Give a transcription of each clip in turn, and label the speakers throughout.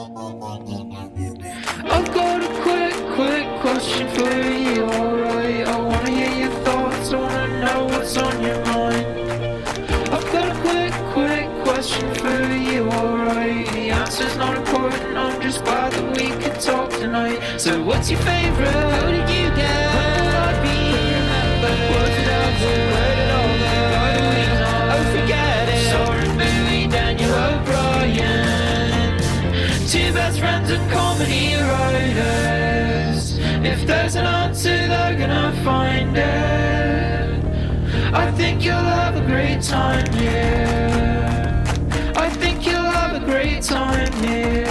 Speaker 1: I've got a quick question for you, alright? I wanna hear your thoughts, I wanna know what's on your mind. I've got a quick question for you, alright? The answer's not important, I'm just glad that we could talk tonight. So what's your favourite? How did you get? When will I be remembered? Was it ever? Where did all go? How do we know? Oh, forget it. Soren, Bowie, Daniel O'Brien, two best friends and comedy writers. If there's an answer, they're gonna find it. I think you'll have a great time here. I think you'll have a great time here.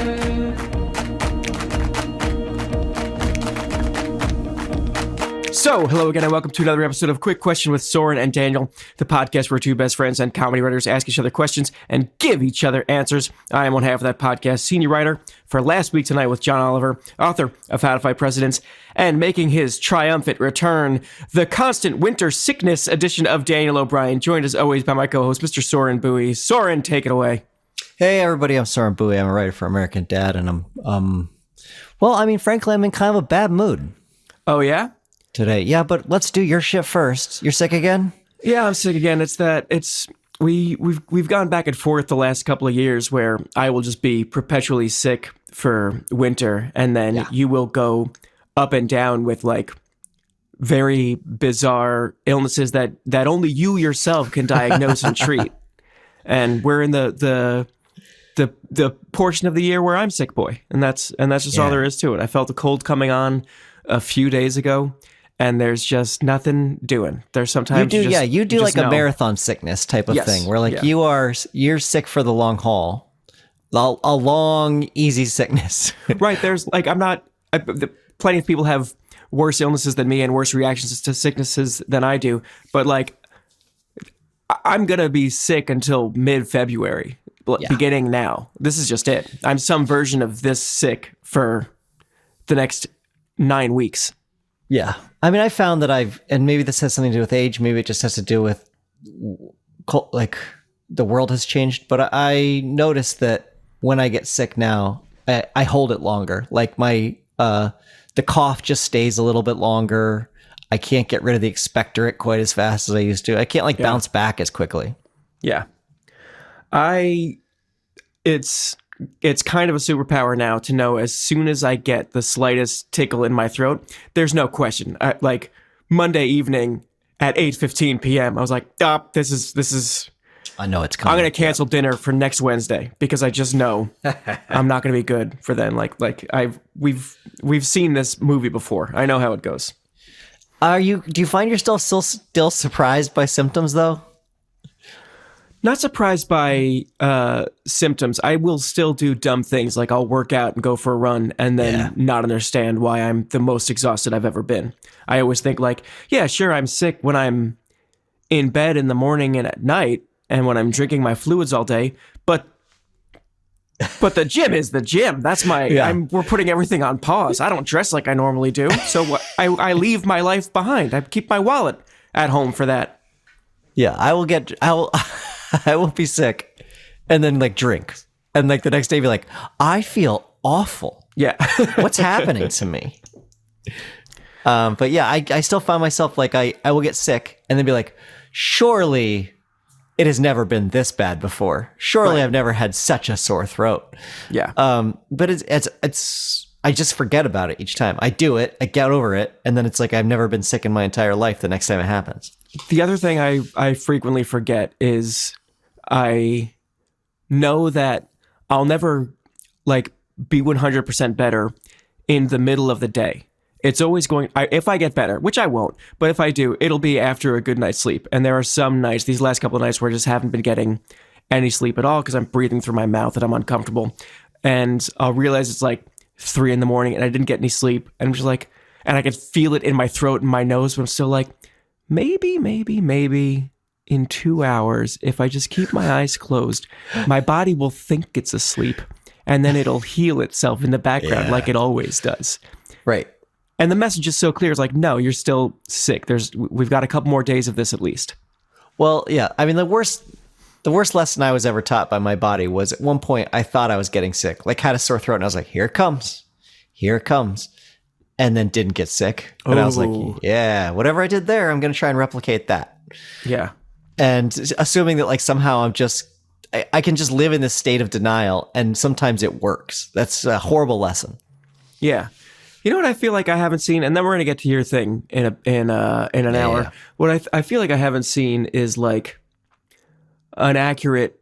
Speaker 2: So, hello again and welcome to another episode of Quick Question with Soren and Daniel, the podcast where two best friends and comedy writers ask each other questions and give each other answers. I am one half of that podcast, senior writer for Last Week Tonight with John Oliver, author of How to Fight Presidents, and making his triumphant return, the constant winter sickness edition of Daniel O'Brien, joined as always by my co-host, Mr. Soren Bowie. Soren, take it away.
Speaker 3: Hey everybody, I'm Soren Bowie. I'm a writer for American Dad, and frankly, I'm in kind of a bad mood.
Speaker 2: Oh yeah?
Speaker 3: Today. Yeah, but let's do your shit first. You're sick again?
Speaker 2: Yeah, I'm sick again. We've gone back and forth the last couple of years where I will just be perpetually sick for winter, and then you will go up and down with like very bizarre illnesses that only you yourself can diagnose and treat. And we're in the portion of the year where I'm sick boy, and that's just all there is to it. I felt a cold coming on a few days ago, and there's just nothing doing. There's sometimes
Speaker 3: you do like a marathon sickness type of thing, where like you're sick for the long haul, a long easy sickness.
Speaker 2: Right? There's like plenty of people have worse illnesses than me and worse reactions to sicknesses than I do, but like I'm gonna be sick until mid-February, beginning now. This is just it. I'm some version of this sick for the next 9 weeks.
Speaker 3: Yeah. I mean, I found that and maybe this has something to do with age, maybe it just has to do with like the world has changed, but I noticed that when I get sick now, I hold it longer. Like the cough just stays a little bit longer. I can't get rid of the expectorant quite as fast as I used to. I can't bounce back as quickly. Yeah.
Speaker 2: It's kind of a superpower now to know as soon as I get the slightest tickle in my throat, there's no question. Like Monday evening at 8:15 p.m., I was like, this is.
Speaker 3: I know it's coming.
Speaker 2: I'm going to cancel dinner for next Wednesday because I just know I'm not going to be good for then. We've seen this movie before. I know how it goes.
Speaker 3: Do you find you're still surprised by symptoms though?
Speaker 2: Not surprised by symptoms. I will still do dumb things, like I'll work out and go for a run and then not understand why I'm the most exhausted I've ever been. I always think like, yeah, sure, I'm sick when I'm in bed in the morning and at night and when I'm drinking my fluids all day, but the gym is the gym. That's we're putting everything on pause. I don't dress like I normally do, so I leave my life behind. I keep my wallet at home for that.
Speaker 3: Yeah, I will be sick and then like drink. And like the next day be like, I feel awful.
Speaker 2: Yeah.
Speaker 3: What's happening to me? But yeah, I still find myself like I will get sick and then be like, surely it has never been this bad before. Surely I've never had such a sore throat.
Speaker 2: Yeah.
Speaker 3: But it's I just forget about it each time. I do it, I get over it, and then it's like I've never been sick in my entire life the next time it happens.
Speaker 2: The other thing I frequently forget is I know that I'll never like be 100% better in the middle of the day. It's always if I get better, which I won't, but if I do, it'll be after a good night's sleep. And there are some nights, these last couple of nights, where I just haven't been getting any sleep at all because I'm breathing through my mouth and I'm uncomfortable. And I'll realize it's like 3 a.m. and I didn't get any sleep. And I'm just like, and I can feel it in my throat and my nose, but I'm still like, maybe in 2 hours, if I just keep my eyes closed, my body will think it's asleep and then it'll heal itself in the background like it always does.
Speaker 3: Right.
Speaker 2: And the message is so clear. It's like, no, you're still sick. We've got a couple more days of this at least.
Speaker 3: Well, yeah. I mean, the worst The worst lesson I was ever taught by my body was at one point I thought I was getting sick, like had a sore throat, and I was like, here it comes. Here it comes. And then didn't get sick. And I was like, yeah, whatever I did there, I'm going to try and replicate that.
Speaker 2: Yeah.
Speaker 3: And assuming that like somehow I can just live in this state of denial, and sometimes it works. That's a horrible lesson.
Speaker 2: Yeah. You know what I feel like I haven't seen, and then we're going to get to your thing in an hour.
Speaker 3: Yeah.
Speaker 2: What I feel like I haven't seen is like an accurate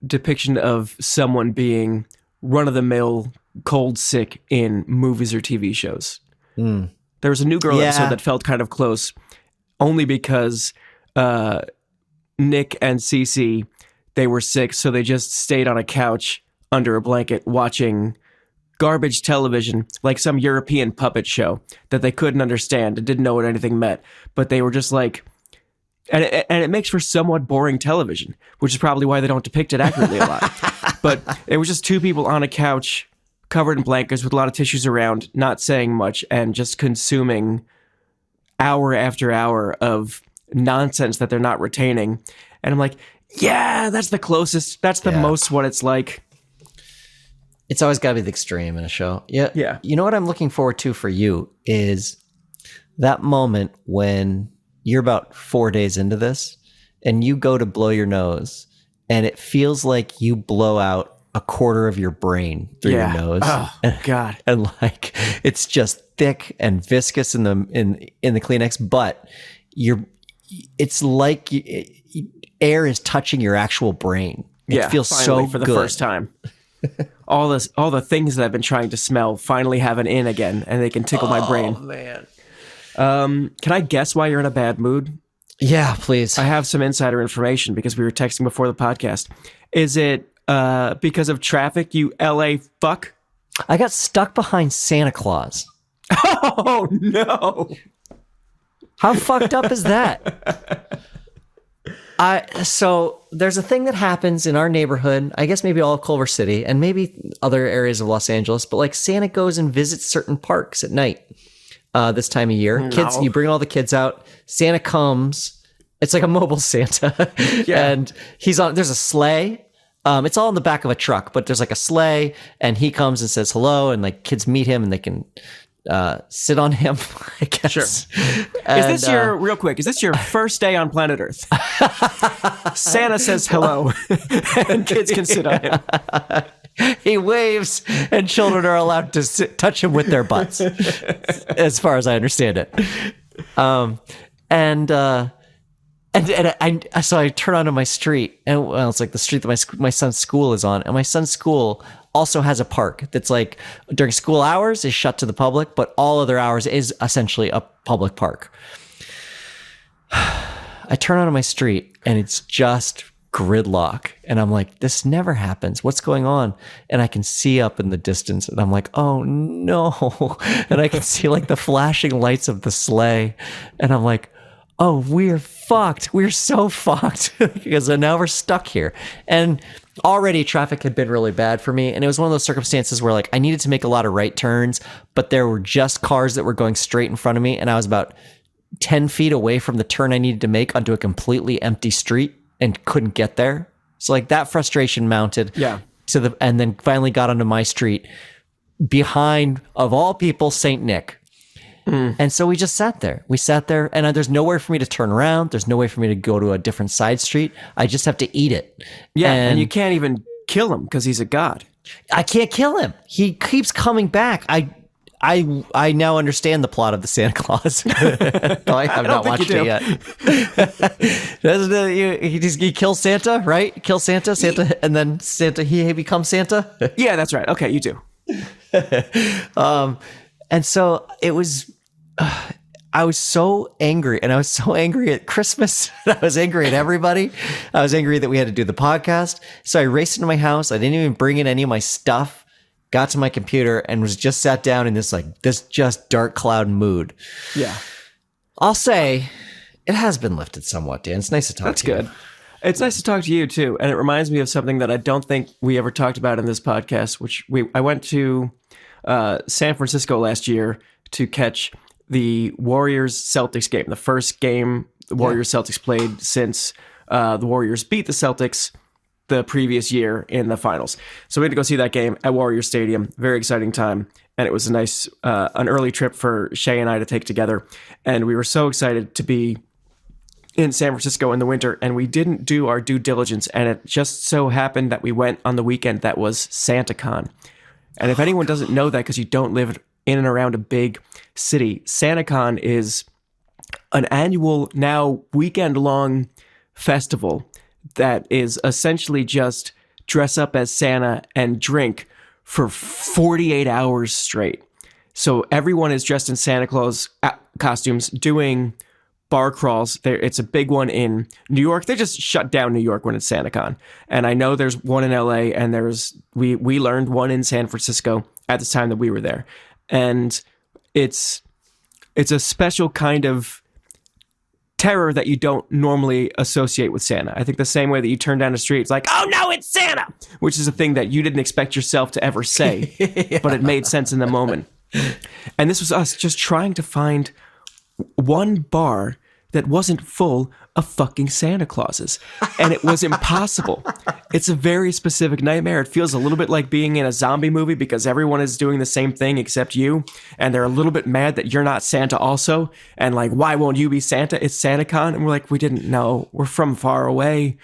Speaker 2: depiction of someone being run-of-the-mill cold sick in movies or TV shows. There was a New Girl episode that felt kind of close, only because Nick and Cece, they were sick, so they just stayed on a couch under a blanket watching garbage television, like some European puppet show that they couldn't understand and didn't know what anything meant. But they were just like, and it makes for somewhat boring television, which is probably why they don't depict it accurately a lot. But it was just two people on a couch covered in blankets with a lot of tissues around, not saying much, and just consuming hour after hour of nonsense that they're not retaining. And I'm like, yeah, that's the closest. That's the most what it's like.
Speaker 3: It's always got to be the extreme in a show. Yeah.
Speaker 2: Yeah.
Speaker 3: You know what I'm looking forward to for you is that moment when you're about 4 days into this and you go to blow your nose and it feels like you blow out a quarter of your brain through your nose.
Speaker 2: Oh, God.
Speaker 3: And like it's just thick and viscous in the Kleenex, but it's like air is touching your actual brain. It feels so
Speaker 2: for the
Speaker 3: good.
Speaker 2: first time. All the things that I've been trying to smell finally have an in again, and they can tickle my brain.
Speaker 3: Oh man.
Speaker 2: Can I guess why you're in a bad mood?
Speaker 3: Yeah, please.
Speaker 2: I have some insider information because we were texting before the podcast. Is it because of traffic, you LA fuck?
Speaker 3: I got stuck behind Santa Claus.
Speaker 2: Oh no.
Speaker 3: How fucked up is that? So there's a thing that happens in our neighborhood, I guess maybe all of Culver City and maybe other areas of Los Angeles, but like Santa goes and visits certain parks at night this time of year. Kids, you bring all the kids out. Santa comes. It's like a mobile Santa. And there's a sleigh. It's all in the back of a truck, but there's like a sleigh and he comes and says hello and like kids meet him and they can sit on him, I guess.
Speaker 2: Sure.
Speaker 3: And,
Speaker 2: is this your first day on planet Earth? Santa says hello and kids can sit on him.
Speaker 3: He waves and children are allowed to touch him with their butts, as far as I understand it. So I turn onto my street, and well, it's like the street that my son's school is on, and my son's school also has a park that's like during school hours is shut to the public, but all other hours is essentially a public park. I turn onto my street and it's just gridlock, and I'm like, this never happens. What's going on? And I can see up in the distance, and I'm like, oh no! And I can see like the flashing lights of the sleigh, and I'm like, oh, we're fucked. We're so fucked because now we're stuck here. And already traffic had been really bad for me. And it was one of those circumstances where like I needed to make a lot of right turns, but there were just cars that were going straight in front of me. And I was about 10 feet away from the turn I needed to make onto a completely empty street and couldn't get there. So like that frustration mounted and then finally got onto my street behind, of all people, St. Nick. And so we just sat there. And there's nowhere for me to turn around. There's no way for me to go to a different side street. I just have to eat it.
Speaker 2: Yeah, and you can't even kill him because he's a god.
Speaker 3: I can't kill him. He keeps coming back. I now understand the plot of the Santa Claus. I have not watched it yet. He kills Santa, right? Kills Santa, and then Santa, he becomes Santa.
Speaker 2: Yeah, that's right. Okay, you do.
Speaker 3: And so it was, I was so angry, and I was so angry at Christmas. I was angry at everybody. I was angry that we had to do the podcast. So I raced into my house. I didn't even bring in any of my stuff, got to my computer, and was just sat down in this just dark cloud mood.
Speaker 2: Yeah.
Speaker 3: I'll say it has been lifted somewhat, Dan. It's nice to talk to you.
Speaker 2: That's good. It's nice to talk to you too. And it reminds me of something that I don't think we ever talked about in this podcast, which I went to San Francisco last year to catch the Warriors-Celtics game, the first game the Warriors-Celtics played since the Warriors beat the Celtics the previous year in the finals. So we had to go see that game at Warrior Stadium. Very exciting time. And it was a nice, an early trip for Shay and I to take together. And we were so excited to be in San Francisco in the winter, and we didn't do our due diligence. And it just so happened that we went on the weekend that was SantaCon. And if anyone doesn't know that because you don't live in and around a big city, SantaCon is an annual, now weekend-long festival that is essentially just dress up as Santa and drink for 48 hours straight. So everyone is dressed in Santa Claus costumes doing bar crawls. It's a big one in New York. They just shut down New York when it's SantaCon. And I know there's one in LA, and we learned one in San Francisco at the time that we were there. And it's a special kind of terror that you don't normally associate with Santa. I think the same way that you turn down the street, it's like, oh no, it's Santa, which is a thing that you didn't expect yourself to ever say, yeah. But it made sense in the moment. And this was us just trying to find one bar that wasn't full of fucking Santa Clauses. And it was impossible. It's a very specific nightmare. It feels a little bit like being in a zombie movie because everyone is doing the same thing except you. And they're a little bit mad that you're not Santa also. And like, why won't you be Santa? It's SantaCon. And we're like, we didn't know. We're from far away.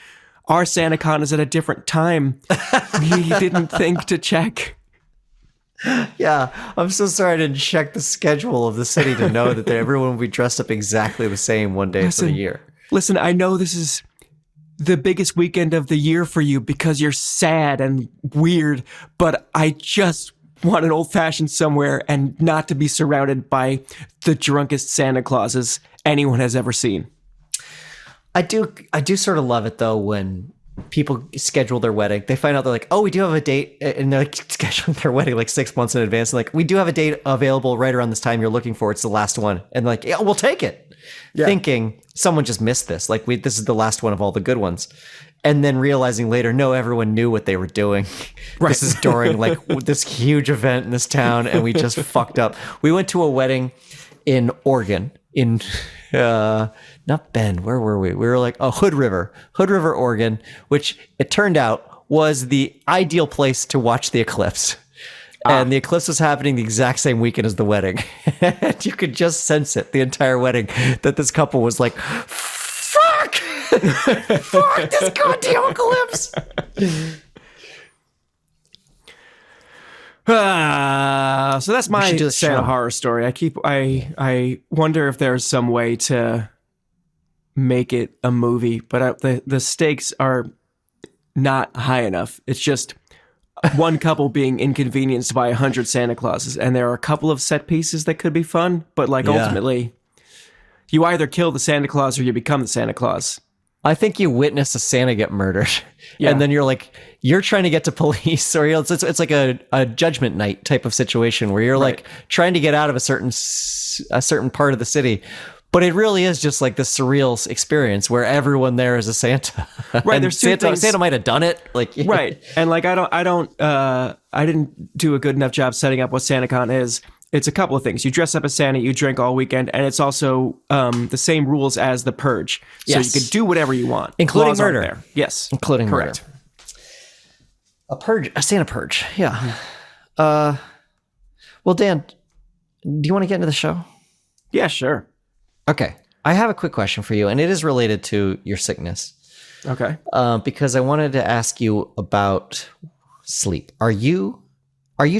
Speaker 2: Our SantaCon is at a different time. We didn't think to check.
Speaker 3: Yeah, I'm so sorry I didn't check the schedule of the city to know that everyone will be dressed up exactly the same one day for the year.
Speaker 2: Listen, I know this is the biggest weekend of the year for you because you're sad and weird, but I just want an old-fashioned somewhere and not to be surrounded by the drunkest Santa Clauses anyone has ever seen.
Speaker 3: I do sort of love it, though, when people schedule their wedding. They find out they're like, oh, we do have a date, and they're like scheduling their wedding like 6 months in advance. Like, we do have a date available right around this time you're looking for. It's the last one. And like, yeah, we'll take it. Yeah. Thinking someone just missed this. Like, this is the last one of all the good ones. And then realizing later, no, everyone knew what they were doing. Right. This is during like this huge event in this town, and we just fucked up. We went to a wedding in Oregon, in not Bend. Where were we? We were like, Hood River, Oregon, which it turned out was the ideal place to watch the eclipse. And the eclipse was happening the exact same weekend as the wedding. And you could just sense it the entire wedding that this couple was like, fuck, fuck this goddamn eclipse.
Speaker 2: So that's my Santa horror story. I wonder if there's some way to make it a movie, but the stakes are not high enough. It's just one couple being inconvenienced by 100 Santa Clauses, and there are a couple of set pieces that could be fun, but ultimately, you either kill the Santa Claus or you become the Santa Claus.
Speaker 3: I think you witness a Santa get murdered, and then you're trying to get to police, or it's like a judgment night type of situation where you're like trying to get out of a certain part of the city. But it really is just like this surreal experience where everyone there is a Santa. Right. There's two things. Santa might have done it. Right. And I didn't do a good enough job setting up what SantaCon is. It's a couple of things. You dress up as Santa, you drink all weekend, and it's also the same rules as the Purge. So you can do whatever you want. Including murder.
Speaker 2: Yes.
Speaker 3: Including
Speaker 2: correct.
Speaker 3: Murder. A Santa Purge. Yeah. Well, Dan, do you want to get into the show?
Speaker 2: Yeah, sure.
Speaker 3: Okay. I have a quick question for you, and it is related to your sickness.
Speaker 2: Okay.
Speaker 3: Because I wanted to ask you about sleep. Are you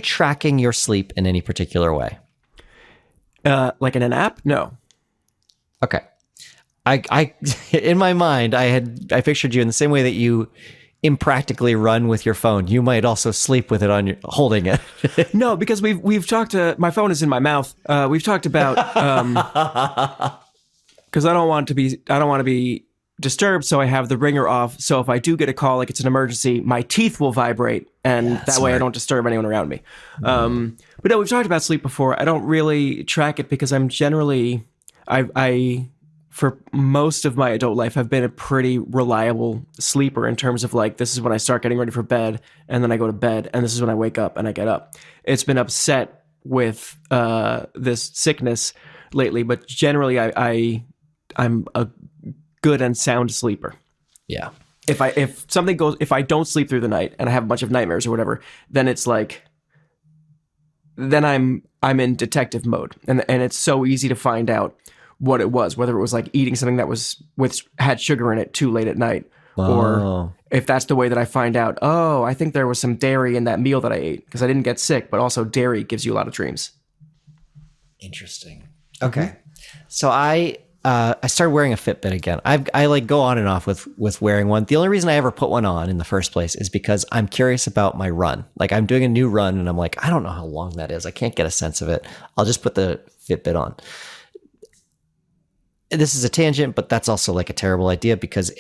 Speaker 3: tracking your sleep in any particular way?
Speaker 2: Like in an app? No.
Speaker 3: Okay. I in my mind, I pictured you in the same way that you impractically run with your phone. You might also sleep with it holding it.
Speaker 2: No, because we've talked to, my phone is in my mouth. We've talked about, because I don't want to be disturbed, so I have the ringer off. So if I do get a call, like it's an emergency, my teeth will vibrate, and that way I don't disturb anyone around me. But no, we've talked about sleep before. I don't really track it because I'm generally, for most of my adult life, I've been a pretty reliable sleeper in terms of like, this is when I start getting ready for bed, and then I go to bed, and this is when I wake up and I get up. It's been upset with this sickness lately, but generally I'm a good and sound sleeper.
Speaker 3: Yeah.
Speaker 2: if I don't sleep through the night and I have a bunch of nightmares or whatever, then it's like, then I'm in detective mode, and it's so easy to find out what it was, whether it was like eating something that had sugar in it too late at night, or if that's the way that I find out, oh, I think there was some dairy in that meal that I ate because I didn't get sick, but also dairy gives you a lot of dreams.
Speaker 3: Interesting. Okay. So I started wearing a Fitbit again. I like go on and off with wearing one. The only reason I ever put one on in the first place is because I'm curious about my run. Like I'm doing a new run and I'm like, I don't know how long that is. I can't get a sense of it. I'll just put the Fitbit on. This is a tangent, but that's also like a terrible idea because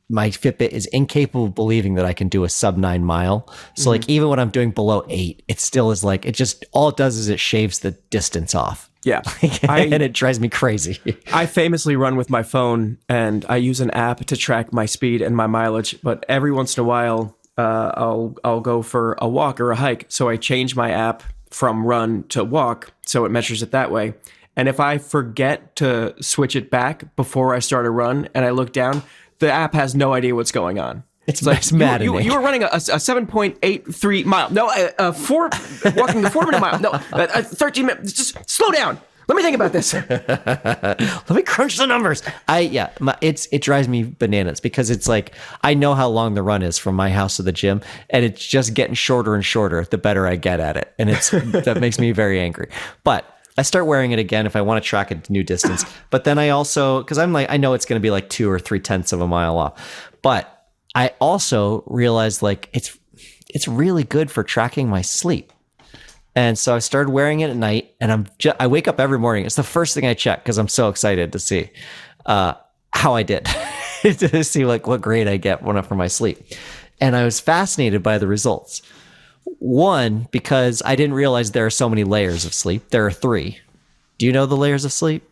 Speaker 3: my Fitbit is incapable of believing that I can do a sub 9 mile. So like even when I'm doing below 8, it still is like, all it does is it shaves the distance off.
Speaker 2: Yeah.
Speaker 3: And it drives me crazy.
Speaker 2: I famously run with my phone and I use an app to track my speed and my mileage, but every once in a while, I'll go for a walk or a hike. So I change my app from run to walk. So it measures it that way. And if I forget to switch it back before I start a run and I look down, the app has no idea what's going on.
Speaker 3: It's like maddening.
Speaker 2: You were running a 7.83 mile. No, walking the 4 minute mile. No, 13 minutes. Just slow down. Let me think about this.
Speaker 3: Let me crunch the numbers. It drives me bananas because it's like, I know how long the run is from my house to the gym and it's just getting shorter and shorter the better I get at it. And that makes me very angry. But I start wearing it again if I want to track a new distance. But then I also, because I'm like, I know it's going to be like 2 or 3/10 of a mile off. But I also realized like it's really good for tracking my sleep. And so I started wearing it at night and I wake up every morning. It's the first thing I check because I'm so excited to see how I did, to see like what grade I get for my sleep. And I was fascinated by the results. One, because I didn't realize there are so many layers of sleep. There are 3. Do you know the layers of sleep?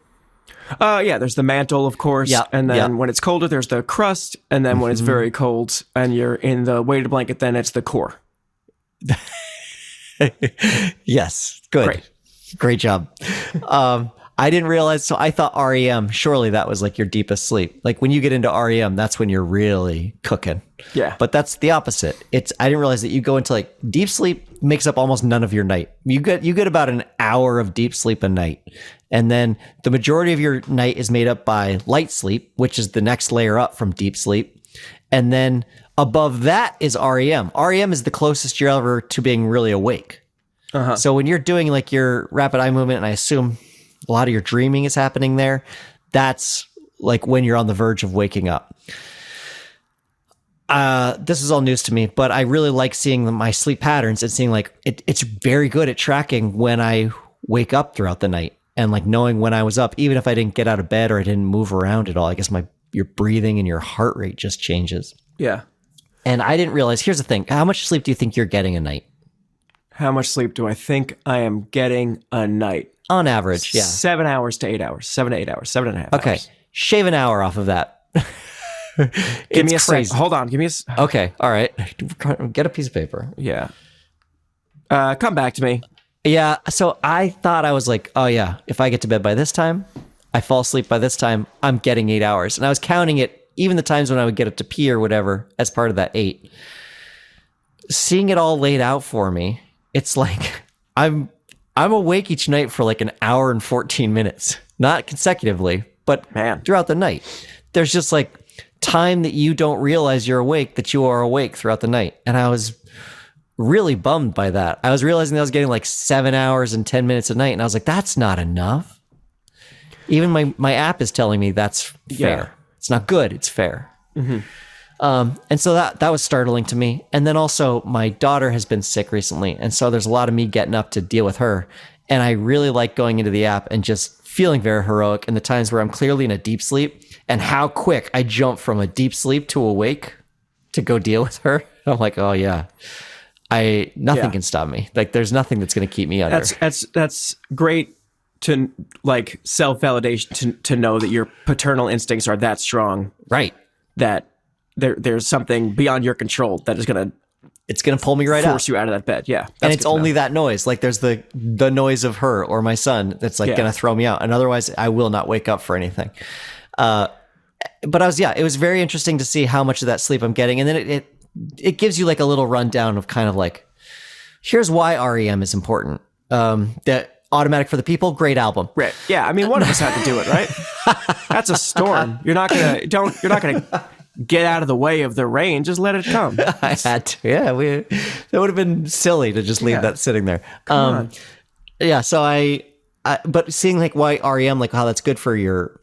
Speaker 2: Yeah, there's the mantle, of course.
Speaker 3: Yeah,
Speaker 2: and then when it's colder, there's the crust. And then when it's very cold and you're in the weighted blanket, then it's the core.
Speaker 3: Yes. Good. Great job. I didn't realize. So I thought REM, surely that was like your deepest sleep. Like when you get into REM, that's when you're really cooking.
Speaker 2: Yeah.
Speaker 3: But that's the opposite. I didn't realize that you go into like deep sleep makes up almost none of your night. You get about an hour of deep sleep a night. And then the majority of your night is made up by light sleep, which is the next layer up from deep sleep. And then above that is REM. REM is the closest you're ever to being really awake. Uh-huh. So when you're doing like your rapid eye movement, and I assume a lot of your dreaming is happening there, that's like when you're on the verge of waking up. This is all news to me, but I really like seeing my sleep patterns and seeing like it's very good at tracking when I wake up throughout the night and like knowing when I was up, even if I didn't get out of bed or I didn't move around at all. I guess your breathing and your heart rate just changes.
Speaker 2: Yeah.
Speaker 3: And I didn't realize, here's the thing. How much sleep do you think you're getting a night?
Speaker 2: How much sleep do I think I am getting a night?
Speaker 3: On average, yeah.
Speaker 2: 7 hours to 8 hours, 7 to 8 hours, 7.5 hours.
Speaker 3: Okay. Shave an hour off of that.
Speaker 2: Give me a crazy. Hold on. Give me a.
Speaker 3: Okay. All right. Get a piece of paper.
Speaker 2: Yeah. Come back to me.
Speaker 3: Yeah. So I thought I was like, oh yeah, if I get to bed by this time, I fall asleep by this time, I'm getting 8 hours. And I was counting it, even the times when I would get up to pee or whatever, as part of that 8. Seeing it all laid out for me, it's like I'm awake each night for like an hour and 14 minutes, not consecutively, but throughout the night. There's just like time that you don't realize you're awake, that you are awake throughout the night. And I was really bummed by that. I was realizing that I was getting like 7 hours and 10 minutes a night. And I was like, that's not enough. Even my app is telling me that's fair. Yeah. It's not good. It's fair. Mm-hmm. And so that was startling to me. And then also my daughter has been sick recently. And so there's a lot of me getting up to deal with her. And I really like going into the app and just feeling very heroic in the times where I'm clearly in a deep sleep and how quick I jump from a deep sleep to awake to go deal with her. I'm like, oh yeah, nothing can stop me. Like there's nothing that's going to keep me under.
Speaker 2: That's great to like self-validation to know that your paternal instincts are that strong.
Speaker 3: Right.
Speaker 2: That there's something beyond your control that is going to
Speaker 3: pull me right out.
Speaker 2: Force you out of that bed. Yeah.
Speaker 3: And it's only that noise. Like there's the noise of her or my son that's like going to throw me out. And otherwise I will not wake up for anything. but it was very interesting to see how much of that sleep I'm getting. And then it gives you like a little rundown of kind of like, here's why REM is important. That Automatic for the People, great album.
Speaker 2: Right. Yeah. I mean, one of us had to do it, right? That's a storm. You're not gonna get out of the way of the rain. Just let it come.
Speaker 3: I had to. Yeah. That would have been silly to just leave that sitting there.
Speaker 2: Come on.
Speaker 3: Yeah. So but seeing like why REM, like how that's good for your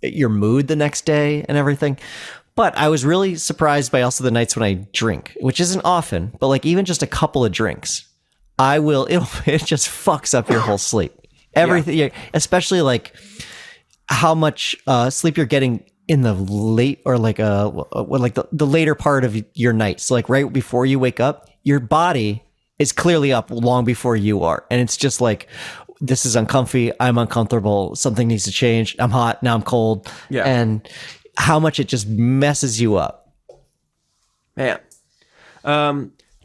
Speaker 3: mood the next day and everything. But I was really surprised by also the nights when I drink, which isn't often, but like even just a couple of drinks, it just fucks up your whole sleep. Everything, especially like how much sleep you're getting in the late or like the later part of your night. So like right before you wake up, your body is clearly up long before you are. And it's just like, this is uncomfy. I'm uncomfortable. Something needs to change. I'm hot. Now I'm cold.
Speaker 2: Yeah.
Speaker 3: And how much it just messes you up.
Speaker 2: Man.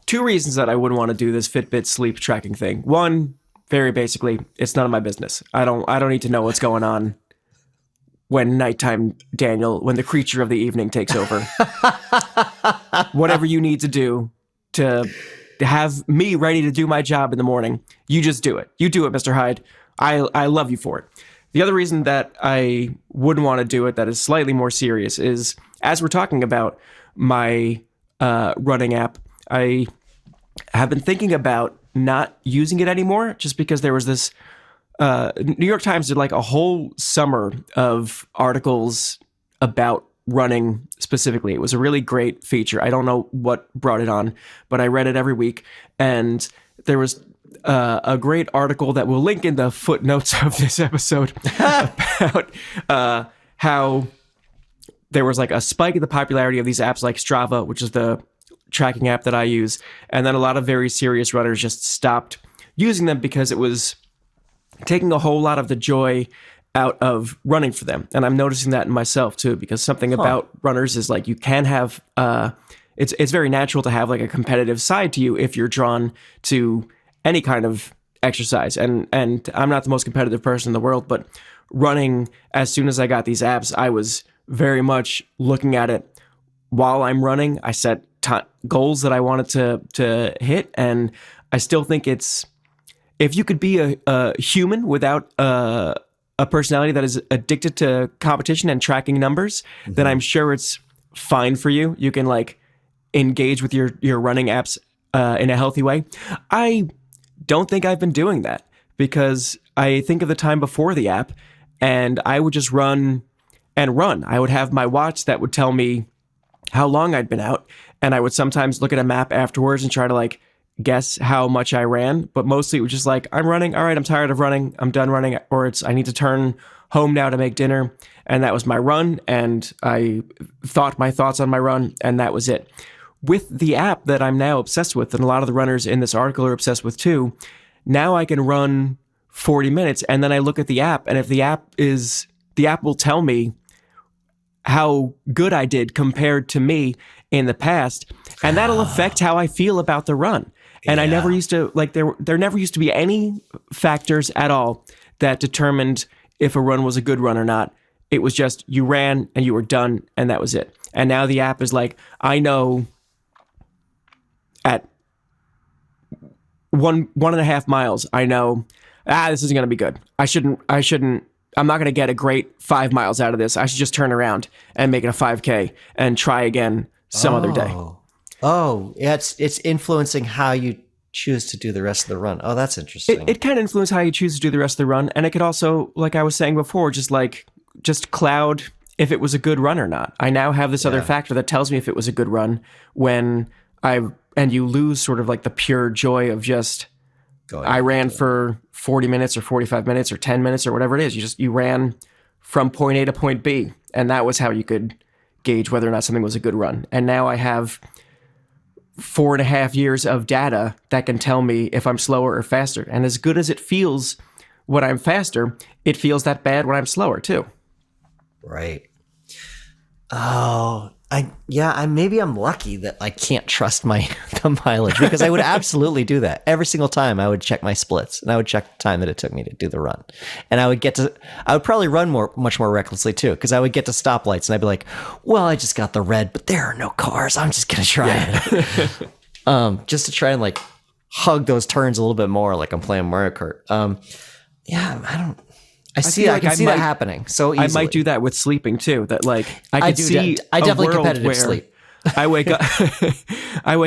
Speaker 2: 2 reasons that I wouldn't want to do this Fitbit sleep tracking thing. One, very basically, it's none of my business. I don't need to know what's going on when nighttime, Daniel, when the creature of the evening takes over. Whatever you need to do to have me ready to do my job in the morning, you just do it. You do it, Mr. Hyde. I love you for it. The other reason that I wouldn't want to do it that is slightly more serious is, as we're talking about my running app, I have been thinking about not using it anymore just because there was this New York Times did like a whole summer of articles about running specifically. It was a really great feature. I don't know what brought it on, but I read it every week. And there was a great article that we'll link in the footnotes of this episode about how there was like a spike in the popularity of these apps like Strava, which is the tracking app that I use. And then a lot of very serious runners just stopped using them because it was taking a whole lot of the joy out of running for them. And I'm noticing that in myself too, because something about runners is like you can have, it's very natural to have like a competitive side to you if you're drawn to any kind of exercise. And I'm not the most competitive person in the world, but running, as soon as I got these apps, I was very much looking at it while I'm running. I set goals that I wanted to hit. And I still think it's, if you could be a human without a personality that is addicted to competition and tracking numbers, then I'm sure it's fine for you. You can like engage with your running apps in a healthy way. I don't think I've been doing that because I think of the time before the app and I would just run and run. I would have my watch that would tell me how long I'd been out. And I would sometimes look at a map afterwards and try to like guess how much I ran, but mostly it was just like, I'm running. All right, I'm tired of running. I'm done running. Or it's, I need to turn home now to make dinner. And that was my run. And I thought my thoughts on my run. And that was it. With the app that I'm now obsessed with, and a lot of the runners in this article are obsessed with too, now I can run 40 minutes. And then I look at the app. And if the app will tell me how good I did compared to me in the past. And that'll affect how I feel about the run. And I never used to, like, there never used to be any factors at all that determined if a run was a good run or not. It was just you ran and you were done and that was it. And now the app is like, I know at 1.5 miles, I know, this isn't going to be good. I'm not going to get a great 5 miles out of this. I should just turn around and make it a 5K and try again some other day.
Speaker 3: Oh, yeah, it's influencing how you choose to do the rest of the run. Oh, that's interesting.
Speaker 2: It can influence how you choose to do the rest of the run. And it could also, like I was saying before, just cloud if it was a good run or not. I now have this other factor that tells me if it was a good run and you lose sort of like the pure joy of just, I ran for 40 minutes or 45 minutes or 10 minutes or whatever it is. You ran from point A to point B. And that was how you could gauge whether or not something was a good run. And now I have 4.5 years of data that can tell me if I'm slower or faster. And as good as it feels when I'm faster, it feels that bad when I'm slower too.
Speaker 3: Right. Oh, maybe I'm lucky that I can't trust the mileage, because I would absolutely do that every single time. I would check my splits, and I would check the time that it took me to do the run, and I would probably run much more recklessly too, because I would get to stoplights and I'd be like, well, I just got the red, but there are no cars. I'm just gonna try it, just to try and like hug those turns a little bit more, like I'm playing Mario Kart. I see that happening so easily.
Speaker 2: I might do that with sleeping too. That like I
Speaker 3: definitely competitive sleep.
Speaker 2: I wake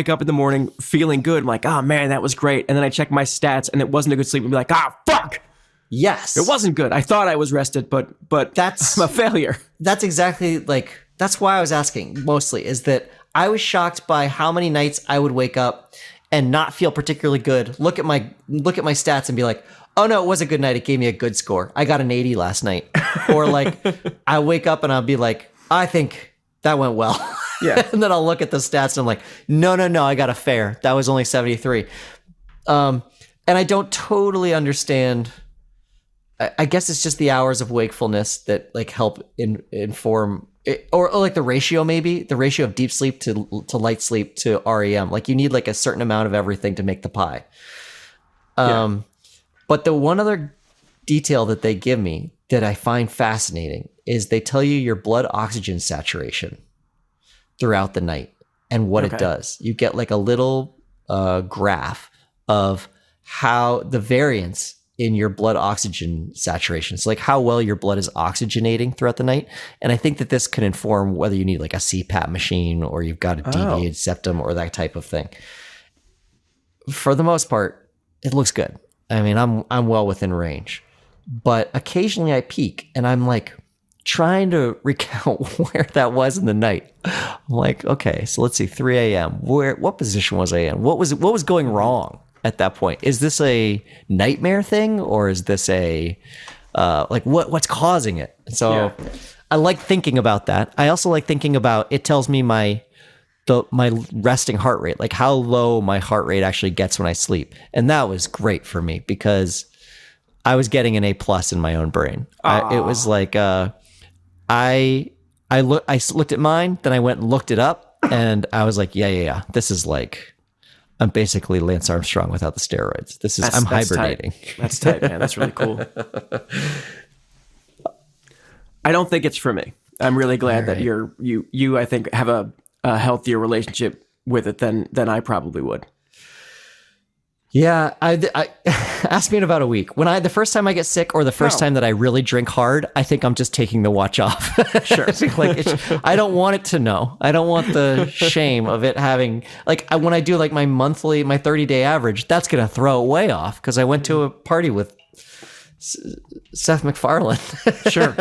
Speaker 2: up in the morning feeling good. I'm like, oh man, that was great. And then I check my stats and it wasn't a good sleep. And be like, fuck.
Speaker 3: Yes.
Speaker 2: It wasn't good. I thought I was rested, but I'm a failure.
Speaker 3: That's exactly that's why I was asking mostly, is that I was shocked by how many nights I would wake up and not feel particularly good. Look at my stats and be like, oh no, it was a good night. It gave me a good score. I got an 80 last night. Or like I wake up and I'll be like, I think that went well. Yeah. And then I'll look at the stats and I'm like, no, I got a fair. That was only 73. And I don't totally understand. I guess it's just the hours of wakefulness that like help inform it, or like the ratio of deep sleep to light sleep to REM. Like you need like a certain amount of everything to make the pie. But the one other detail that they give me that I find fascinating is they tell you your blood oxygen saturation throughout the night and what it does. You get like a little graph of how the variance in your blood oxygen saturation. So like how well your blood is oxygenating throughout the night. And I think that this can inform whether you need like a CPAP machine or you've got a deviated septum or that type of thing. For the most part, it looks good. I mean, I'm well within range. But occasionally I peak and I'm like trying to recount where that was in the night. I'm like, okay, so let's see, 3 a.m. What position was I in? What was going wrong at that point? Is this a nightmare thing, or is this a like what's causing it? So I like thinking about that. I also like thinking about, it tells me my resting heart rate, like how low my heart rate actually gets when I sleep. And that was great for me because I was getting an A+ in my own brain. It was like I looked at mine, then I went and looked it up, and I was like, yeah. This is like, I'm basically Lance Armstrong without the steroids. I'm hibernating.
Speaker 2: Tight. That's tight, man. That's really cool. I don't think it's for me. I'm really glad that you I think have a healthier relationship with it than I probably would.
Speaker 3: Yeah, I ask me in about a week. The first time I get sick, or the first time that I really drink hard, I think I'm just taking the watch off. Sure. I don't want it to know. I don't want the shame of it having, like, when I do like my 30-day average, that's going to throw it way off because I went to a party with Seth MacFarlane.
Speaker 2: Sure.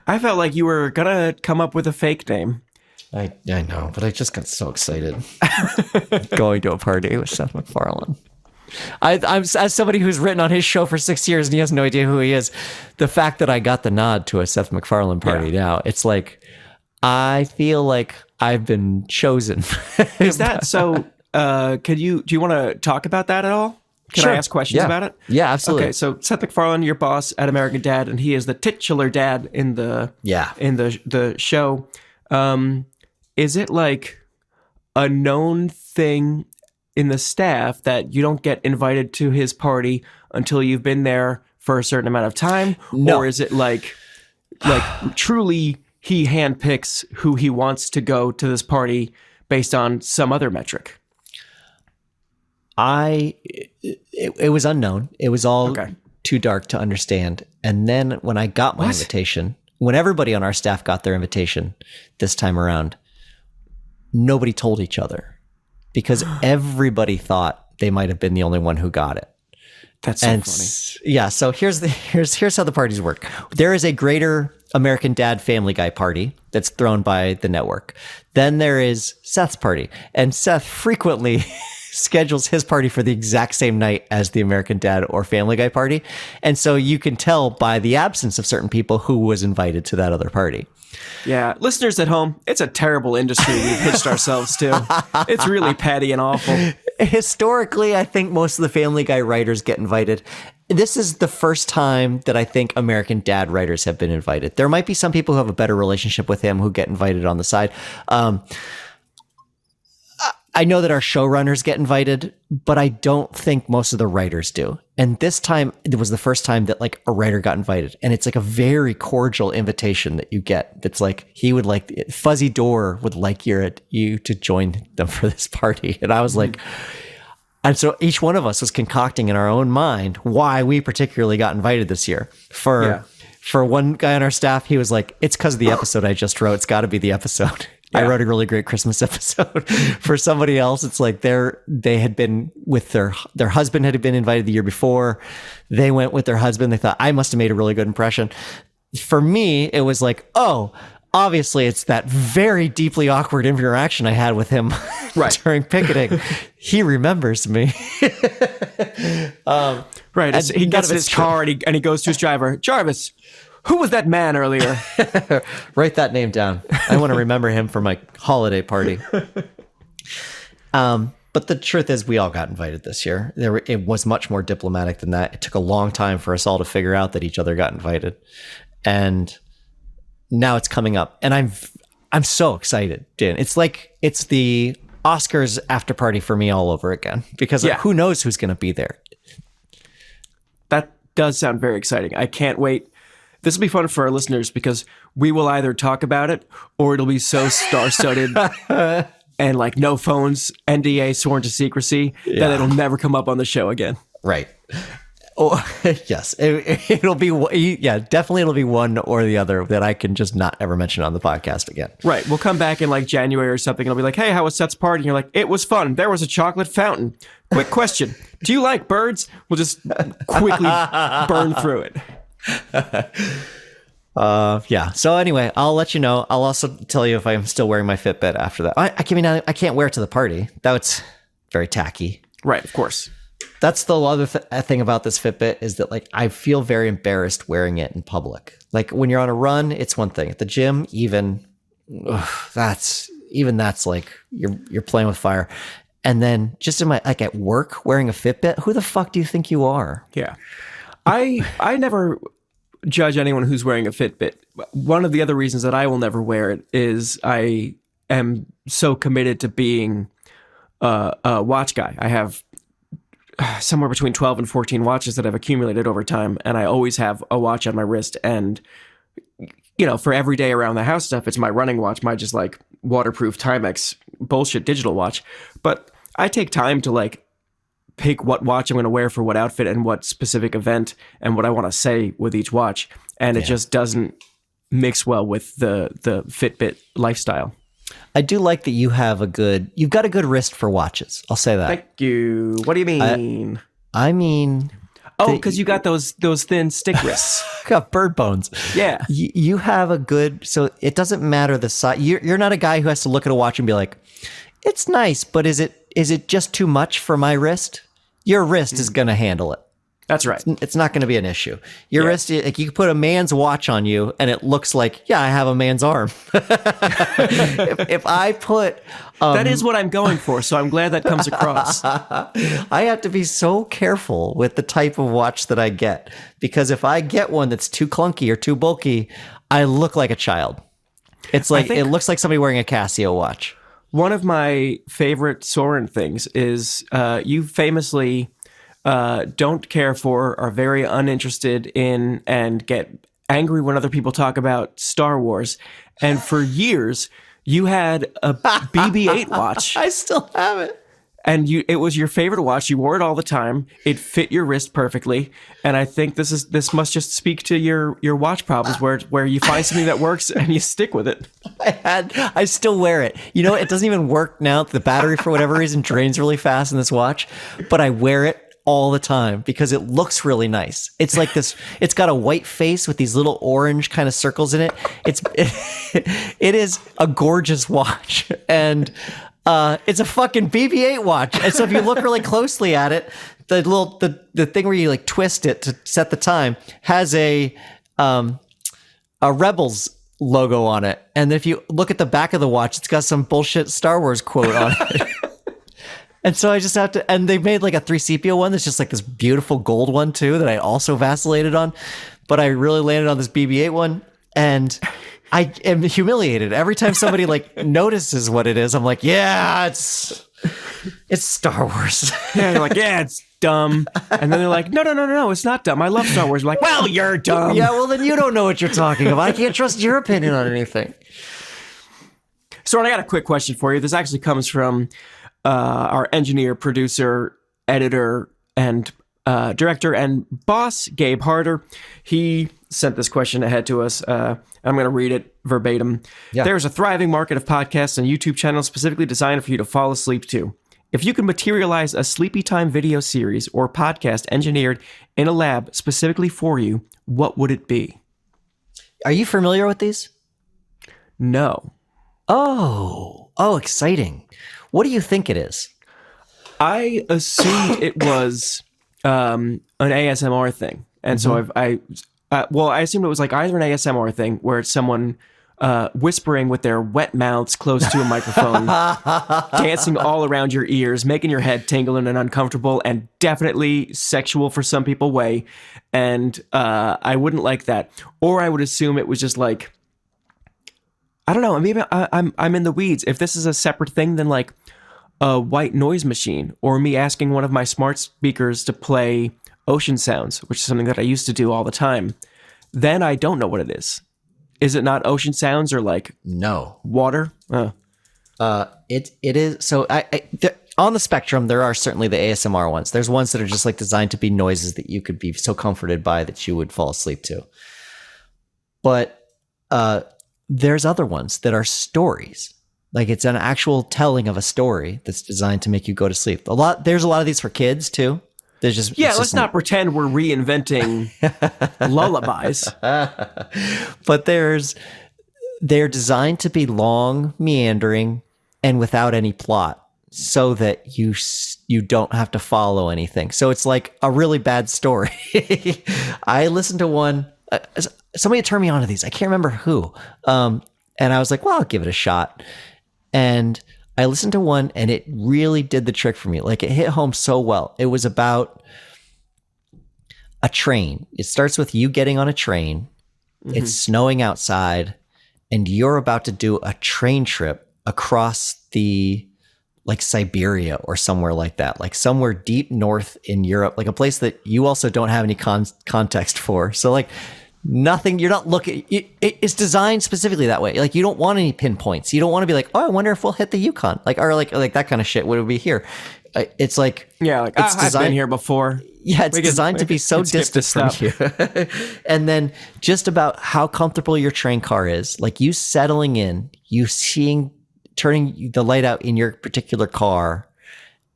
Speaker 2: I felt like you were going to come up with a fake name.
Speaker 3: I know, but I just got so excited going to a party with Seth MacFarlane. I'm as somebody who's written on his show for 6 years and he has no idea who he is. The fact that I got the nod to a Seth MacFarlane party now, it's like I feel like I've been chosen.
Speaker 2: Is that so? Do you want to talk about that at all? Can I ask questions about it?
Speaker 3: Yeah, absolutely.
Speaker 2: Okay, so Seth MacFarlane, your boss at American Dad, and he is the titular dad in the show. Is it like a known thing in the staff that you don't get invited to his party until you've been there for a certain amount of time?
Speaker 3: No.
Speaker 2: Or is it like truly he handpicks who he wants to go to this party based on some other metric?
Speaker 3: It was unknown. It was all too dark to understand. And then when I got my invitation, when everybody on our staff got their invitation this time around, nobody told each other because everybody thought they might have been the only one who got it.
Speaker 2: That's so funny.
Speaker 3: Yeah. So here's how the parties work. There is a greater American Dad Family Guy party that's thrown by the network. Then there is Seth's party, and Seth frequently schedules his party for the exact same night as the American Dad or Family Guy party. And so you can tell by the absence of certain people who was invited to that other party.
Speaker 2: Yeah, listeners at home, it's a terrible industry we've hitched ourselves to. It's really petty and awful.
Speaker 3: Historically, I think most of the Family Guy writers get invited. this is the first time that I think American Dad writers have been invited. There might be some people who have a better relationship with him who get invited on the side. I know that our showrunners get invited, but I don't think most of the writers do. And this time, it was the first time that like a writer got invited. And it's like a very cordial invitation that you get. That's like, he would like, Fuzzy Door would like you to join them for this party. And I was like, and so each one of us was concocting in our own mind why we particularly got invited this year. For one guy on our staff, he was like, it's because of the episode I just wrote. It's got to be the episode. Yeah. I wrote a really great Christmas episode. For somebody else, it's like they had been with their husband had been invited the year before. They went with their husband. They thought I must have made a really good impression. For me, it was like, oh, obviously it's that very deeply awkward interaction I had with him during picketing. He remembers me.
Speaker 2: Right. He gets in his car and he goes to his driver, Jarvis, who was that man earlier?
Speaker 3: Write that name down. I want to remember him for my holiday party. But the truth is we all got invited this year. It was much more diplomatic than that. It took a long time for us all to figure out that each other got invited. And now it's coming up. And I'm so excited, Dan. It's like it's the Oscars after party for me all over again. Because who knows who's going to be there.
Speaker 2: That does sound very exciting. I can't wait. This will be fun for our listeners because we will either talk about it or it'll be so star-studded and like no phones, NDA, sworn to secrecy, that it'll never come up on the show again.
Speaker 3: Right. Oh, yes. It'll be, definitely it'll be one or the other that I can just not ever mention on the podcast again.
Speaker 2: Right. We'll come back in like January or something and I'll be like, hey, how was Seth's party? And you're like, it was fun. There was a chocolate fountain. Quick question. Do you like birds? We'll just quickly burn through it.
Speaker 3: So anyway, I'll let you know. I'll also tell you if I'm still wearing my Fitbit after that. I can't wear it to the party. That's very tacky.
Speaker 2: Right, of course.
Speaker 3: That's the other thing about this Fitbit is that like I feel very embarrassed wearing it in public. Like when you're on a run, it's one thing. At the gym, that's like you're playing with fire. And then just in my like at work wearing a Fitbit, who the fuck do you think you are?
Speaker 2: Yeah. I never judge anyone who's wearing a Fitbit. One of the other reasons that I will never wear it is I am so committed to being a watch guy. I have somewhere between 12 and 14 watches that I've accumulated over time, and I always have a watch on my wrist. And, you know, for every day around the house stuff, it's my running watch, my just like waterproof Timex bullshit digital watch. But I take time to like pick what watch I'm going to wear for what outfit and what specific event and what I want to say with each watch. And it just doesn't mix well with the Fitbit lifestyle.
Speaker 3: I do like that you've got a good wrist for watches. I'll say that.
Speaker 2: Thank you. What do you mean?
Speaker 3: I mean...
Speaker 2: Oh, because you got those thin stick wrists.
Speaker 3: Got bird bones.
Speaker 2: Yeah.
Speaker 3: You have a good... So it doesn't matter the size. You're not a guy who has to look at a watch and be like, it's nice, but is it just too much for my wrist? Your wrist is going to handle it.
Speaker 2: That's right.
Speaker 3: It's not going to be an issue. Your wrist, like you can put a man's watch on you and it looks like, I have a man's arm. if I put...
Speaker 2: that is what I'm going for, so I'm glad that comes across.
Speaker 3: I have to be so careful with the type of watch that I get, because if I get one that's too clunky or too bulky, I look like a child. It's like, it looks like somebody wearing a Casio watch.
Speaker 2: One of my favorite Soren things is you famously don't care for, are very uninterested in, and get angry when other people talk about Star Wars. And for years, you had a BB-8 watch.
Speaker 3: I still have it.
Speaker 2: And it was your favorite watch. You wore it all the time. It fit your wrist perfectly. And I think this must just speak to your watch problems, where you find something that works and you stick with it.
Speaker 3: I still wear it. You know, it doesn't even work now. The battery, for whatever reason, drains really fast in this watch. But I wear it all the time because it looks really nice. It's like this. It's got a white face with these little orange kind of circles in it. It is a gorgeous watch, and it's a fucking BB-8 watch. And so if you look really closely at it, the thing where you like twist it to set the time has a Rebels logo on it. And if you look at the back of the watch, it's got some bullshit Star Wars quote on it. And so I just have to, and they made like a 3-sepia one that's just like this beautiful gold one too that I also vacillated on. But I really landed on this BB-8 one, and I am humiliated every time somebody like notices what it is. I'm like, yeah, it's Star Wars.
Speaker 2: Yeah, you're like, yeah, it's dumb. And then they're like, no, it's not dumb. I love Star Wars. You're like, well, you're dumb.
Speaker 3: Yeah, well, then you don't know what you're talking about. I can't trust your opinion on anything.
Speaker 2: Soren, I got a quick question for you. This actually comes from our engineer, producer, editor, and director and boss, Gabe Harder. He sent this question ahead to us. I'm going to read it verbatim.
Speaker 3: Yeah.
Speaker 2: There's a thriving market of podcasts and YouTube channels specifically designed for you to fall asleep to. If you could materialize a sleepy time video series or podcast engineered in a lab specifically for you, what would it be?
Speaker 3: Are you familiar with these?
Speaker 2: No.
Speaker 3: Oh, exciting. What do you think it is?
Speaker 2: I assumed it was an ASMR thing. And so I assumed it was like either an ASMR thing where it's someone whispering with their wet mouths close to a microphone, dancing all around your ears, making your head tingle in an uncomfortable and definitely sexual for some people way. And I wouldn't like that. Or I would assume it was just like, I don't know, maybe I'm in the weeds. If this is a separate thing than like a white noise machine or me asking one of my smart speakers to play ocean sounds, which is something that I used to do all the time, then I don't know what it is. Is it not ocean sounds or like
Speaker 3: no
Speaker 2: water?
Speaker 3: It is. So on the spectrum, there are certainly the ASMR ones. There's ones that are just like designed to be noises that you could be so comforted by that you would fall asleep to. But there's other ones that are stories. Like it's an actual telling of a story that's designed to make you go to sleep. There's a lot of these for kids too. There's just
Speaker 2: let's not pretend we're reinventing lullabies.
Speaker 3: But they're designed to be long, meandering, and without any plot, so that you don't have to follow anything. So it's like a really bad story. I listened to one. Somebody turned me on to these. I can't remember who. And I was like, well, I'll give it a shot. And I listened to one and it really did the trick for me. Like it hit home so well. It was about a train. It starts with you getting on a train. Mm-hmm. It's snowing outside and you're about to do a train trip across the like Siberia or somewhere like that, like somewhere deep north in Europe, like a place that you also don't have any context for. So like nothing, you're not looking, it's designed specifically that way. Like you don't want any pinpoints. You don't want to be like, oh, I wonder if we'll hit the Yukon. Like, or like that kind of shit would be here. It's like,
Speaker 2: it's designed, I've been here before.
Speaker 3: Yeah, it's designed to be so distant from you. And then just about how comfortable your train car is, like you settling in, you turning the light out in your particular car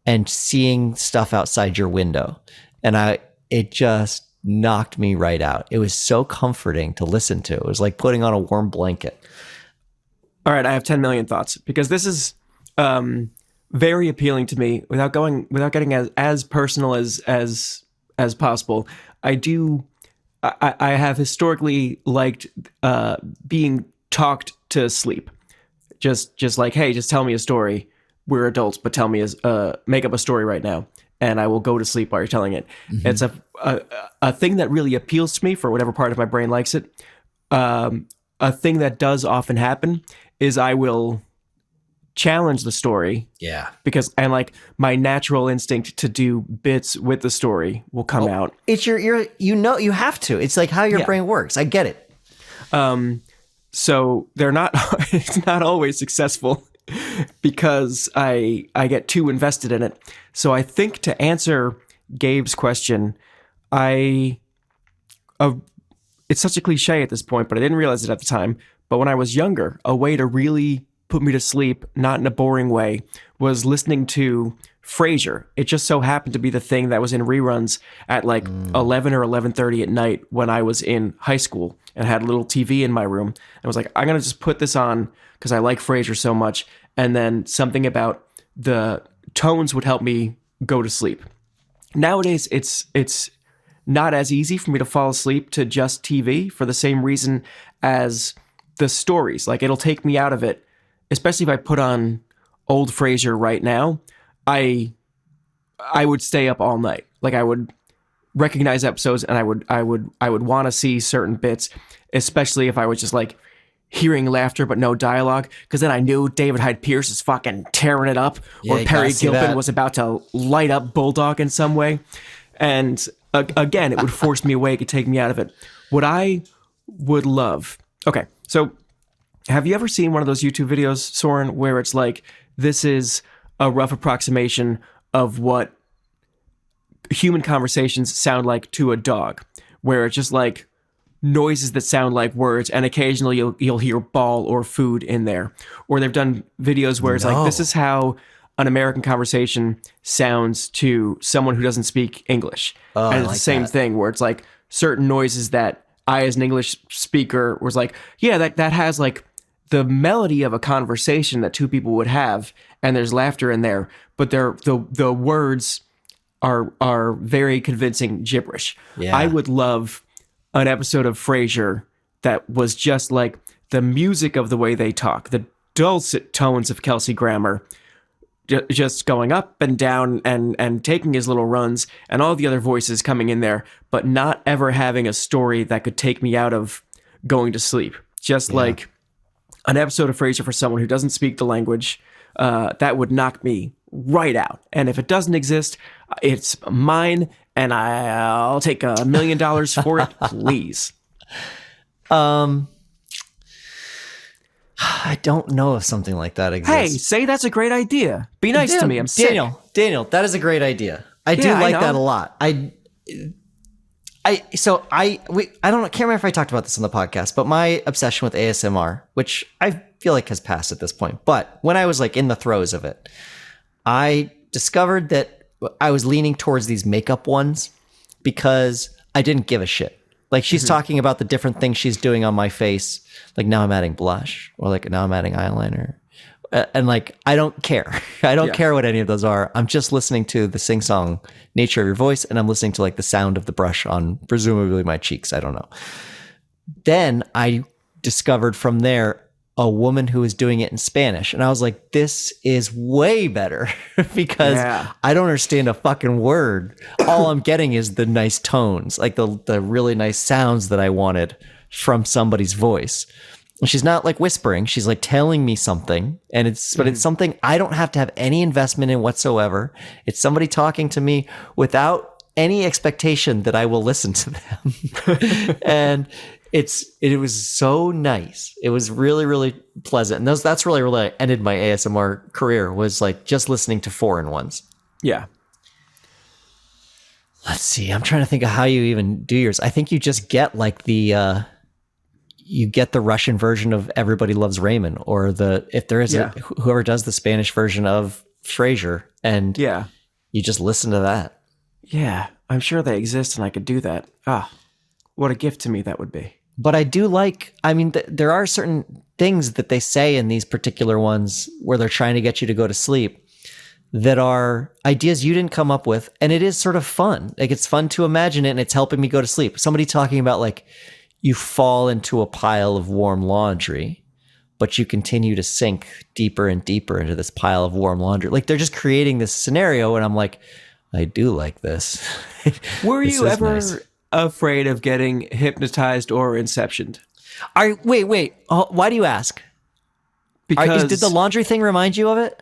Speaker 3: and seeing stuff outside your window. And it just knocked me right out. It was so comforting to listen to. It was like putting on a warm blanket.
Speaker 2: All right, I have 10 million thoughts because this is very appealing to me without getting as personal as possible. I have historically liked being talked to sleep. Just like, hey, just tell me a story. We're adults, but tell me make up a story right now, and I will go to sleep while you're telling it. Mm-hmm. It's a thing that really appeals to me for whatever part of my brain likes it. A thing that does often happen is I will challenge the story.
Speaker 3: Yeah.
Speaker 2: Because and like my natural instinct to do bits with the story will come out.
Speaker 3: It's you have to. It's like how your brain works. I get it.
Speaker 2: So it's not always successful because I get too invested in it. So I think to answer Gabe's question, it's such a cliche at this point, but I didn't realize it at the time. But when I was younger, a way to really put me to sleep, not in a boring way, was listening to Frasier. It just so happened to be the thing that was in reruns at like 11 or 11:30 at night when I was in high school and had a little TV in my room. I was like, I'm going to just put this on because I like Frasier so much. And then something about the tones would help me go to sleep. Nowadays, it's not as easy for me to fall asleep to just TV for the same reason as the stories. Like it'll take me out of it, especially if I put on old Frasier right now. I I would stay up all night. Like I would recognize episodes, and I would want to see certain bits, especially if I was just like hearing laughter but no dialogue, because then I knew David Hyde Pierce is fucking tearing it up, or
Speaker 3: you
Speaker 2: Perry
Speaker 3: gotta see
Speaker 2: Gilpin
Speaker 3: that.
Speaker 2: was about to light up Bulldog in some way. And again, it would force me awake and take me out of it. What I would love. Okay, so have you ever seen one of those YouTube videos, Soren, where it's like, this is a rough approximation of what human conversations sound like to a dog, where it's just like noises that sound like words, and occasionally you'll hear ball or food in there. Or they've done videos where it's like, this is how an American conversation sounds to someone who doesn't speak English. And it's
Speaker 3: like
Speaker 2: the same
Speaker 3: that.
Speaker 2: thing where it's like certain noises that I, as an English speaker, was like, yeah, that has like the melody of a conversation that two people would have, and there's laughter in there, but the words are very convincing gibberish.
Speaker 3: Yeah.
Speaker 2: I would love an episode of Frasier that was just like the music of the way they talk, the dulcet tones of Kelsey Grammer, just going up and down and taking his little runs, and all the other voices coming in there, but not ever having a story that could take me out of going to sleep. Just like an episode of Frasier for someone who doesn't speak the language, that would knock me right out. And if it doesn't exist, it's mine, and I'll take $1 million for it, please.
Speaker 3: I don't know if something like that
Speaker 2: Hey,
Speaker 3: exists.
Speaker 2: say that's a great idea. Be nice to me. I'm sick.
Speaker 3: Daniel, that is a great idea. I do
Speaker 2: Yeah, I
Speaker 3: like
Speaker 2: know.
Speaker 3: that a lot. I don't know, can't remember if I talked about this on the podcast, but my obsession with ASMR, which I feel like has passed at this point, but when I was like in the throes of it, I discovered that I was leaning towards these makeup ones because I didn't give a shit. Like she's talking about the different things she's doing on my face. Like now I'm adding blush, or like now I'm adding eyeliner. And like, I don't care. I don't care what any of those are. I'm just listening to the sing-song nature of your voice, and I'm listening to like the sound of the brush on presumably my cheeks. I don't know. Then I discovered from there a woman who was doing it in Spanish. And I was like, this is way better because I don't understand a fucking word. All I'm getting is the nice tones, like the really nice sounds that I wanted from somebody's voice. And she's not like whispering. She's like telling me something. And it's something I don't have to have any investment in whatsoever. It's somebody talking to me without any expectation that I will listen to them. And it was so nice. It was really, really pleasant. And that's really where I ended my ASMR career, was like just listening to foreign ones.
Speaker 2: Yeah.
Speaker 3: Let's see. I'm trying to think of how you even do yours. I think you just get like the Russian version of Everybody Loves Raymond, or if there is whoever does the Spanish version of Frasier, and you just listen to that.
Speaker 2: Yeah. I'm sure they exist and I could do that. Ah, what a gift to me that would be.
Speaker 3: But I do like, I mean, there are certain things that they say in these particular ones where they're trying to get you to go to sleep that are ideas you didn't come up with. And it is sort of fun. Like, it's fun to imagine it, and it's helping me go to sleep. Somebody talking about like, you fall into a pile of warm laundry, but you continue to sink deeper and deeper into this pile of warm laundry. Like, they're just creating this scenario, and I'm like, I do like this.
Speaker 2: Were
Speaker 3: This
Speaker 2: you
Speaker 3: is
Speaker 2: ever
Speaker 3: nice.
Speaker 2: afraid of getting hypnotized or inceptioned?
Speaker 3: Wait. Why do you ask?
Speaker 2: Because
Speaker 3: Did the laundry thing remind you of it?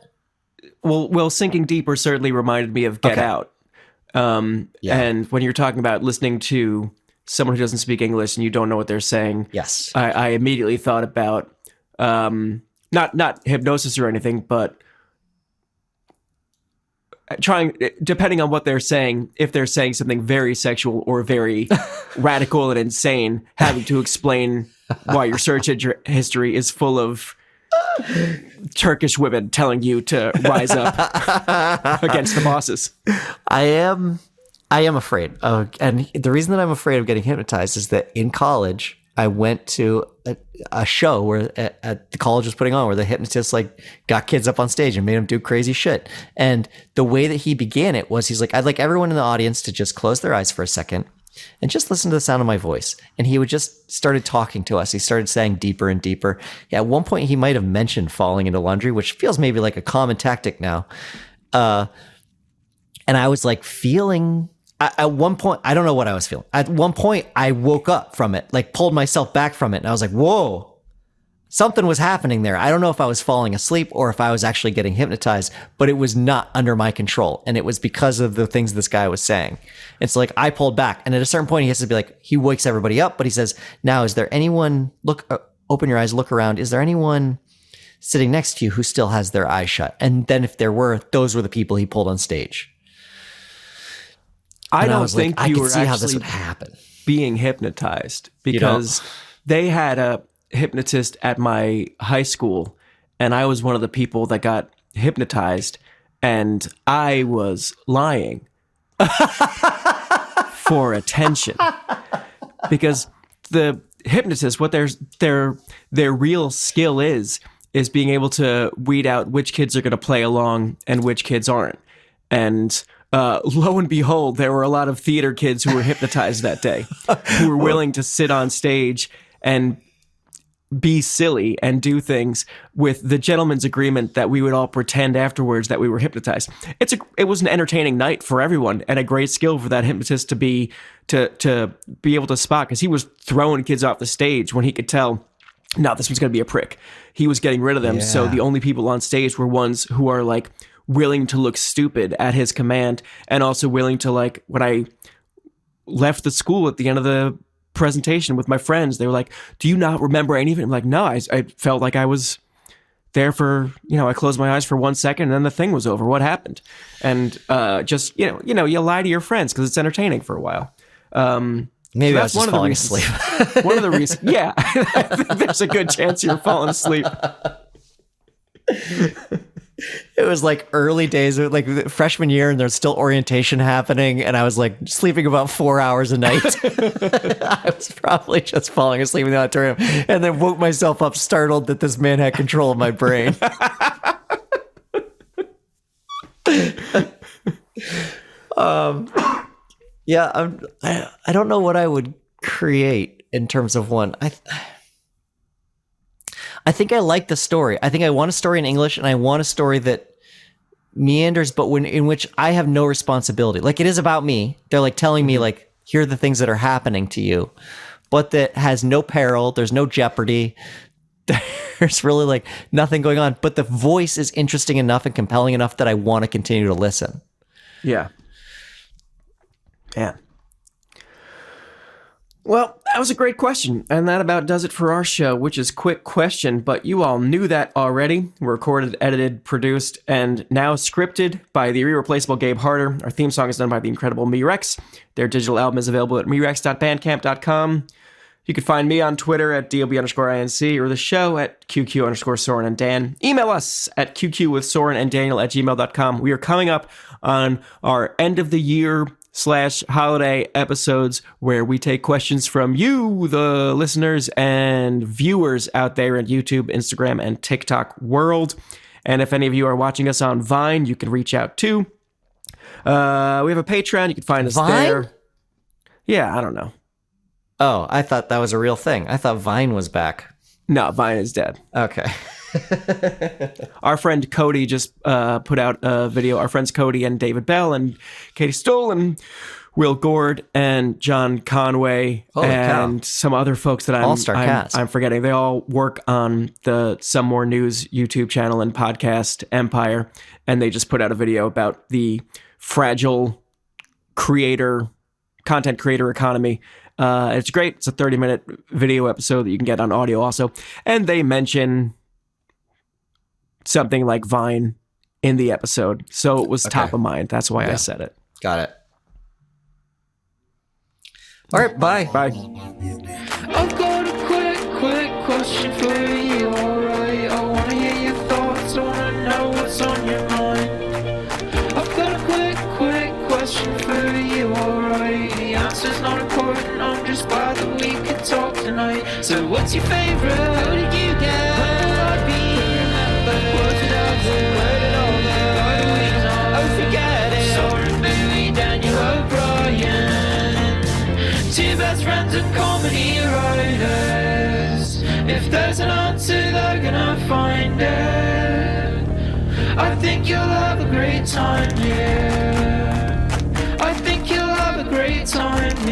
Speaker 2: well, sinking deeper certainly reminded me of Get
Speaker 3: Okay.
Speaker 2: Out. And when you're talking about listening to someone who doesn't speak English and you don't know what they're saying,
Speaker 3: Yes.
Speaker 2: I immediately thought about not hypnosis or anything, but depending on what they're saying, if they're saying something very sexual or very radical and insane, having to explain why your search history is full of Turkish women telling you to rise up against the bosses.
Speaker 3: I am afraid of, and the reason that I'm afraid of getting hypnotized is that in college, I went to a show where at the college was putting on, where the hypnotist like got kids up on stage and made them do crazy shit. And the way that he began it was, he's like, I'd like everyone in the audience to just close their eyes for a second and just listen to the sound of my voice. And he would just started talking to us. He started saying deeper and deeper. At one point, he might have mentioned falling into laundry, which feels maybe like a common tactic now. And I was like feeling, at one point, I don't know what I was feeling. At one point, I woke up from it, like pulled myself back from it. And I was like, whoa, something was happening there. I don't know if I was falling asleep or if I was actually getting hypnotized, but it was not under my control. And it was because of the things this guy was saying. It's like I pulled back. And at a certain point, he has to be like, he wakes everybody up, but he says, now, is there anyone, open your eyes, look around. Is there anyone sitting next to you who still has their eyes shut? And then if there were, those were the people he pulled on stage.
Speaker 2: I don't think you were
Speaker 3: see how this
Speaker 2: actually
Speaker 3: would happen.
Speaker 2: being hypnotized, because they had a hypnotist at my high school, and I was one of the people that got hypnotized, and I was lying for attention, because the hypnotist, what their real skill is being able to weed out which kids are going to play along and which kids aren't. And lo and behold, there were a lot of theater kids who were hypnotized that day, who were willing to sit on stage and be silly and do things with the gentleman's agreement that we would all pretend afterwards that we were hypnotized. It was an entertaining night for everyone, and a great skill for that hypnotist to be able to spot, because he was throwing kids off the stage when he could tell, no, this was going to be a prick. He was getting rid of them. Yeah. So the only people on stage were ones who are like willing to look stupid at his command, and also willing to, like, when I left the school at the end of the presentation with my friends, they were like, do you not remember any of it? I'm like, no, I felt like I was there for, I closed my eyes for 1 second and then the thing was over. What happened? And just, you lie to your friends because it's entertaining for a while.
Speaker 3: Maybe so I was just falling asleep.
Speaker 2: One of the reasons, yeah, I think there's a good chance you're falling asleep.
Speaker 3: It was like early days, like freshman year, and there's still orientation happening, and I was like sleeping about 4 hours a night. I was probably just falling asleep in the auditorium, and then woke myself up startled that this man had control of my brain. Yeah, I don't know what I would create in terms of one. I think I like the story. I think I want a story in English, and I want a story that meanders, but in which I have no responsibility. Like, it is about me. They're like telling me, like, here are the things that are happening to you, but that has no peril. There's no jeopardy. There's really like nothing going on, but the voice is interesting enough and compelling enough that I want to continue to listen.
Speaker 2: Yeah. Man. Well, that was a great question, and that about does it for our show, which is Quick Question, but you all knew that already. We're recorded, edited, produced, and now scripted by the irreplaceable Gabe Harder. Our theme song is done by the incredible Me-Rex. Their digital album is available at merex.bandcamp.com. You can find me on Twitter at DOB_INC, or the show at QQ_Soren and Dan. Email us at QQwithSoren and Daniel@gmail.com. We are coming up on our end of the year /holiday episodes where we take questions from you, the listeners and viewers out there in YouTube, Instagram, and TikTok world. And if any of you are watching us on Vine, you can reach out too. We have a Patreon. You can find us there. Yeah, I don't know.
Speaker 3: Oh, I thought that was a real thing. I thought Vine was back.
Speaker 2: No, Vine is dead.
Speaker 3: Okay.
Speaker 2: Our friend Cody just put out a video. Our friends Cody and David Bell and Katie Stoll and Will Gord and John Conway and some other folks that I'm forgetting. They all work on the Some More News YouTube channel and podcast empire, and they just put out a video about the fragile content creator economy. It's great. It's a 30-minute video episode that you can get on audio also, and they mention something like Vine in the episode. So it was top of mind. That's why I said it.
Speaker 3: Got it. All right, bye.
Speaker 2: Bye.
Speaker 1: I've got a quick question for you, alright? I wanna hear your thoughts, I wanna know what's on your mind. I've got a quick question for you, alright? The answer's not important, I'm just glad that we could talk tonight. So what's your favorite? Who did you get? Two best friends and comedy writers. If there's an answer, they're gonna find it. I think you'll have a great time here. time